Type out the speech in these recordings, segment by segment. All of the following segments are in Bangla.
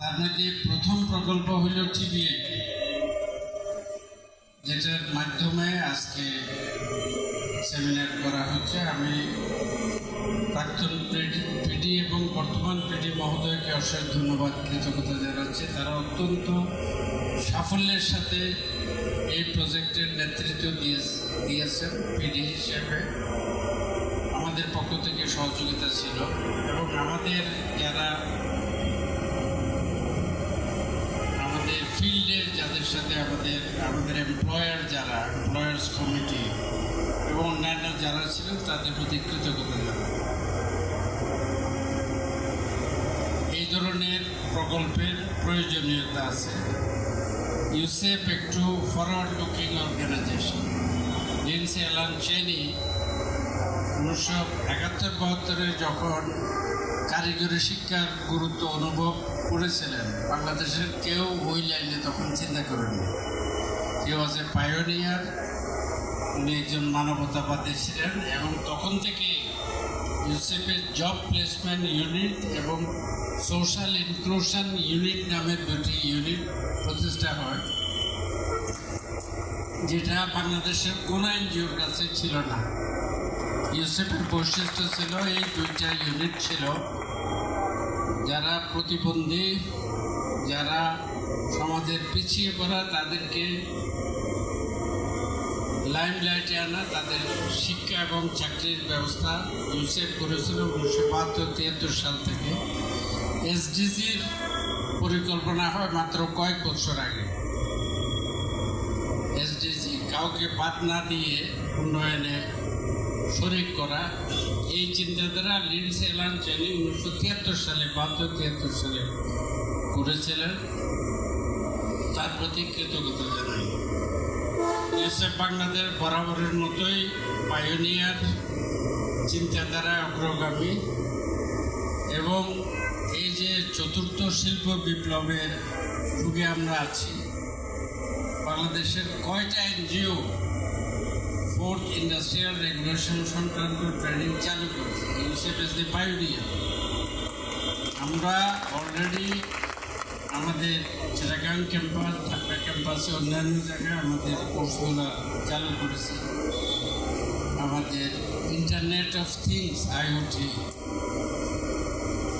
তার মধ্যে প্রথম প্রকল্প হইল টিবিএ, যেটার মাধ্যমে আজকে সেমিনার করা হচ্ছে। আমি প্রাক্তন পিডি এবং বর্তমান পিডি মহোদয়কে অশেষ ধন্যবাদ, কৃতজ্ঞতা জানাচ্ছি। তারা অত্যন্ত সাফল্যের সাথে এই প্রজেক্টের নেতৃত্ব দিয়েছেন। পিডি হিসেবে আমাদের পক্ষ থেকে সহযোগিতা ছিল এবং আমাদের যারা ফিল্ডের যাদের সাথে আমাদের এমপ্লয়ার্স কমিটি এবং অন্যান্য যারা ছিলেন তাদের প্রতি কৃতজ্ঞতা জানাই। এই ধরনের প্রকল্পের প্রয়োজনীয়তা আছে। ইউসেপ একটু forward looking organisation. Lindsay Allan Cheyne 1971-72 যখন কারিগরি শিক্ষার গুরুত্ব অনুভব করেছিলেন, বাংলাদেশের কেউ ওই লাইনে তখন চিন্তা করেননি। হি ওয়াজ এ পায়োনিয়ার, উনি একজন মানবতাবাদী ছিলেন এবং তখন থেকে ইউসেফের জব প্লেসমেন্ট ইউনিট এবং সোশ্যাল ইনক্লুশন ইউনিট নামের দুটি ইউনিট প্রতিষ্ঠা হয়, যেটা বাংলাদেশের কোনো এনজিওর কাছে ছিল না। ইউসেফের বৈশিষ্ট্য ছিল এই দুইটা ইউনিট ছিল, যারা প্রতিবন্ধী, যারা সমাজের পিছিয়ে পড়া, তাদেরকে লাইমলাইটে আনা, তাদের শিক্ষা এবং চাকরির ব্যবস্থা ইউসেফ করেছিল 1972-73 সাল থেকে। এসডিজির পরিকল্পনা হয় মাত্র কয়েক বছর আগে। এসডিজি কাউকে বাদ না দিয়ে উন্নয়নে শরিক করা, এই চিন্তাধারা লিন্ডসে অ্যালান চেনি 1973 সালে 72-73 সালে করেছিলেন। তার প্রতি কৃতজ্ঞতা জানাই। ইউসেফ বাংলাদেশ বরাবরের মতোই পায়োনিয়ার, চিন্তাধারায় অগ্রগামী এবং এই যে চতুর্থ শিল্প বিপ্লবের যুগে আমরা আছি, বাংলাদেশের কয়টা এনজিও ফোর্থ ইন্ডাস্ট্রিয়াল রেগুলেশন সংক্রান্ত ট্রেনিং চালু করেছে। UCEP is the pioneer. আমরা অলরেডি আমাদের চিটাগাং ক্যাম্পাস, ঢাকা ক্যাম্পাসে, অন্যান্য জায়গায় আমাদের কোর্সগুলো চালু করেছি। আমাদের internet of things, IoT,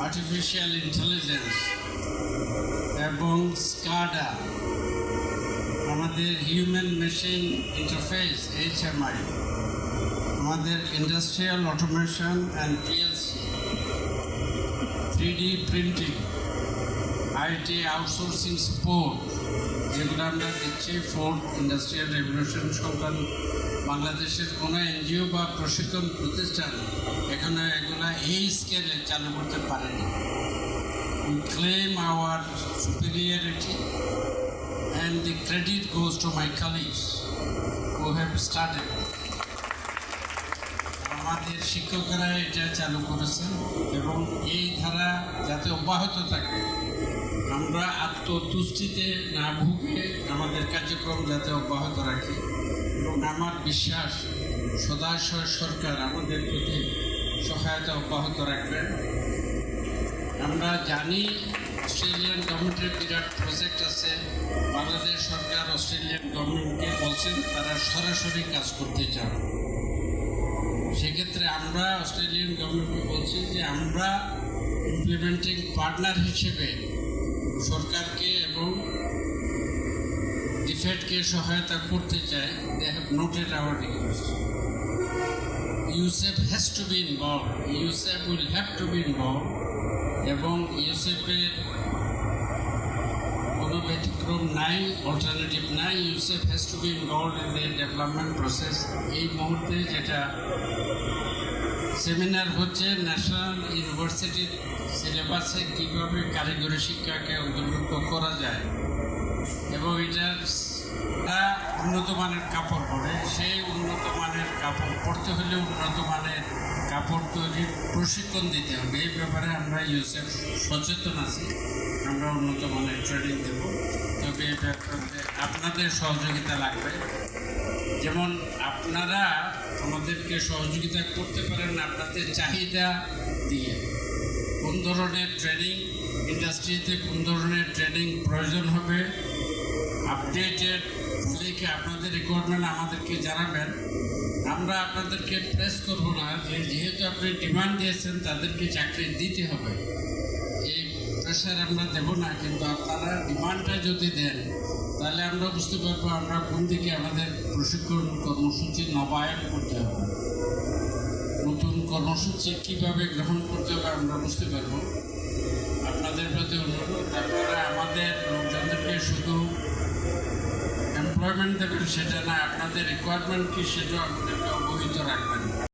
artificial intelligence এবং স্কাডা, আমাদের হিউম্যান মেশিন ইন্টারফেস HMI, আমাদের industrial automation and PLC, 3D printing, IT outsourcing support, যেগুলো আমরা দিচ্ছি ফোর্থ ইন্ডাস্ট্রিয়াল রেভলিউশন সংক্রান্ত। বাংলাদেশের কোনো এনজিও বা প্রশিক্ষণ প্রতিষ্ঠান এখনো এগুলো এই স্কেলে চালু করতে পারেনি। We claim our superiority and the credit goes to my colleagues who have started. আমাদের শিক্ষকরা এটা চালু করেছেন এবং এই ধারা যাতে অব্যাহত থাকে, আমরা আত্মতুষ্টিতে না ভুগে আমাদের কার্যক্রম যাতে অব্যাহত রাখি। এবং আমার বিশ্বাস সদাশয় সরকার আমাদের প্রতি সহায়তা অব্যাহত রাখবেন। আমরা জানি অস্ট্রেলিয়ান গভর্নমেন্টের বিরাট প্রজেক্ট আছে। বাংলাদেশ সরকার অস্ট্রেলিয়ান গভর্নমেন্টকে বলছেন তারা সরাসরি কাজ করতে চান। সেক্ষেত্রে আমরা অস্ট্রেলিয়ান গভর্নমেন্টকে বলছি যে আমরা ইমপ্লিমেন্টিং পার্টনার হিসেবে সরকারকে এবং ডিফেডকে সহায়তা করতে চাই। They have noted our request. UCEP has to be involve, UCEP will have to be involve এবং ইউসেফের কোনো ব্যতিক্রম নাই, অল্টারনেটিভ নাই। UCEP has to be involve in the development process. এই মুহূর্তে যেটা সেমিনার হচ্ছে, ন্যাশনাল ইউনিভার্সিটির সিলেবাসে কীভাবে কারিগরি শিক্ষাকে অন্তর্ভুক্ত করা যায় এবং এটার উন্নত মানের কাপড় পরে, সেই উন্নত মানের কাপড় পরতে হলে উন্নত মানের কাপড় তৈরির প্রশিক্ষণ দিতে হবে। এই ব্যাপারে আমরা ইউসেফ সচেতন আছি। আমরা উন্নত মানের ট্রেনিং দেব, তবে এই ব্যাপারে আপনাদের সহযোগিতা লাগবে। যেমন আপনারা আমাদেরকে সহযোগিতা করতে পারেন আপনাদের চাহিদা দিয়ে। কোন ধরনের ট্রেনিং, ইন্ডাস্ট্রিতে কোন ধরনের ট্রেনিং প্রয়োজন হবে, আপডেটেড লিখে আপনাদের রিকোয়ারমেন্ট আমাদেরকে জানাবেন। আমরা আপনাদেরকে প্রেস করব না যে যেহেতু আপনি ডিমান্ড দিয়েছেন তাদেরকে চাকরি দিতে হবে, এই প্রেশার আমরা দেব না। কিন্তু আপনারা ডিমান্ডটা যদি দেন তাহলে আমরা বুঝতে পারবো আমরা কোন দিকে আমাদের প্রশিক্ষণ কর্মসূচি নবায়ন করতে হবে, নতুন কর্মসূচি কীভাবে গ্রহণ করতে হবে আমরা বুঝতে পারবো। আপনাদের প্রতি অনুরোধ, আপনারা আমাদের লোকজনদেরকে শুধু এমপ্লয়মেন্ট দেবেন সেটা না, আপনাদের রিকোয়ারমেন্ট কি সেটাও আমাদেরকে অবহিত রাখবেন।